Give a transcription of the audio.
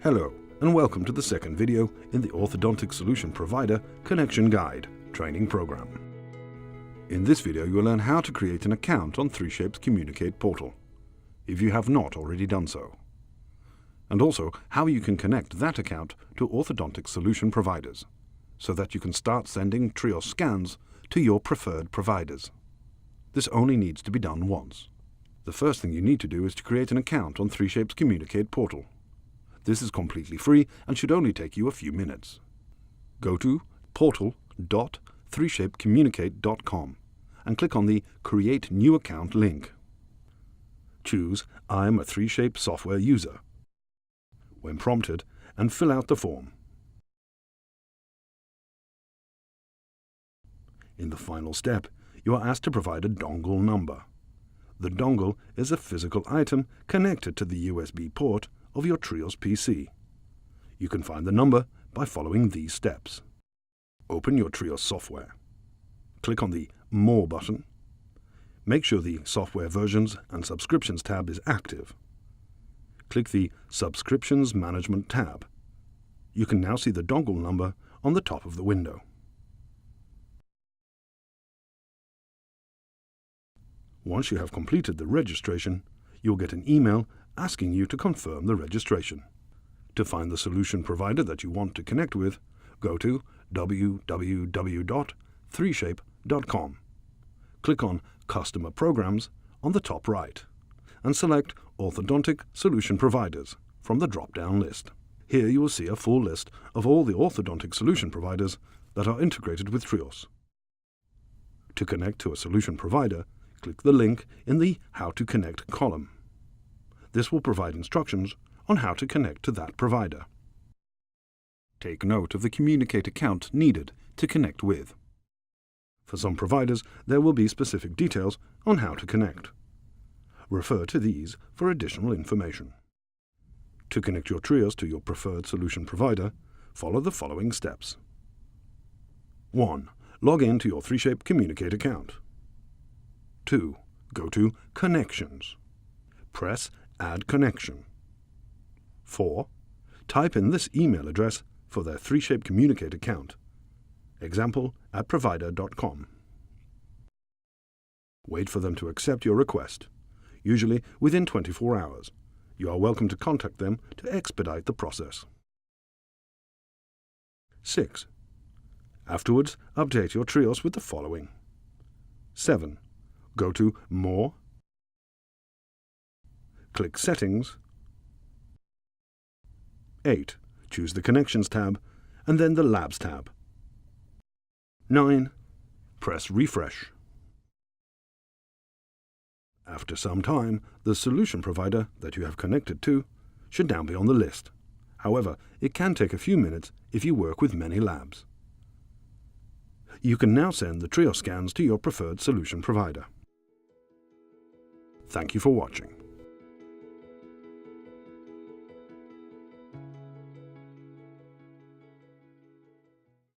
Hello, and welcome to the second video in the Orthodontic Solution Provider Connection Guide training program. In this video, you will learn how to create an account on 3Shape's Communicate portal, if you have not already done so, and also how you can connect that account to orthodontic solution providers, so that you can start sending Trios scans to your preferred providers. This only needs to be done once. The first thing you need to do is to create an account on 3Shape's Communicate portal. This is completely free and should only take you a few minutes. Go to portal.3shapecommunicate.com and click on the Create New Account link. Choose I'm a 3Shape software user when prompted and fill out the form. In the final step, you are asked to provide a dongle number. The dongle is a physical item connected to the USB port of your Trios PC. You can find the number by following these steps. Open your Trios software. Click on the More button. Make sure the Software Versions and Subscriptions tab is active. Click the Subscriptions Management tab. You can now see the dongle number on the top of the window. Once you have completed the registration, you'll get an email asking you to confirm the registration. To find the solution provider that you want to connect with, go to www.3shape.com. Click on Customer Programs on the top right and select Orthodontic Solution Providers from the drop-down list. Here you will see a full list of all the orthodontic solution providers that are integrated with Trios. To connect to a solution provider, click the link in the How to Connect column. This will provide instructions on how to connect to that provider. Take note of the Communicate account needed to connect with. For some providers, there will be specific details on how to connect. Refer to these for additional information. To connect your Trios to your preferred solution provider, follow the following steps. 1. Log in to your 3Shape Communicate account. 2. Go to Connections. Press Add Connection. 4. Type in this email address for their 3Shape Communicate account, example@provider.com. Wait for them to accept your request, usually within 24 hours. You are welcome to contact them to expedite the process. 6. Afterwards, update your Trios with the following. 7. Go to More. Click Settings. 8. Choose the Connections tab and then the Labs tab. 9. Press Refresh. After some time, the solution provider that you have connected to should now be on the list. However, it can take a few minutes if you work with many labs. You can now send the Trios scans to your preferred solution provider. Thank you for watching.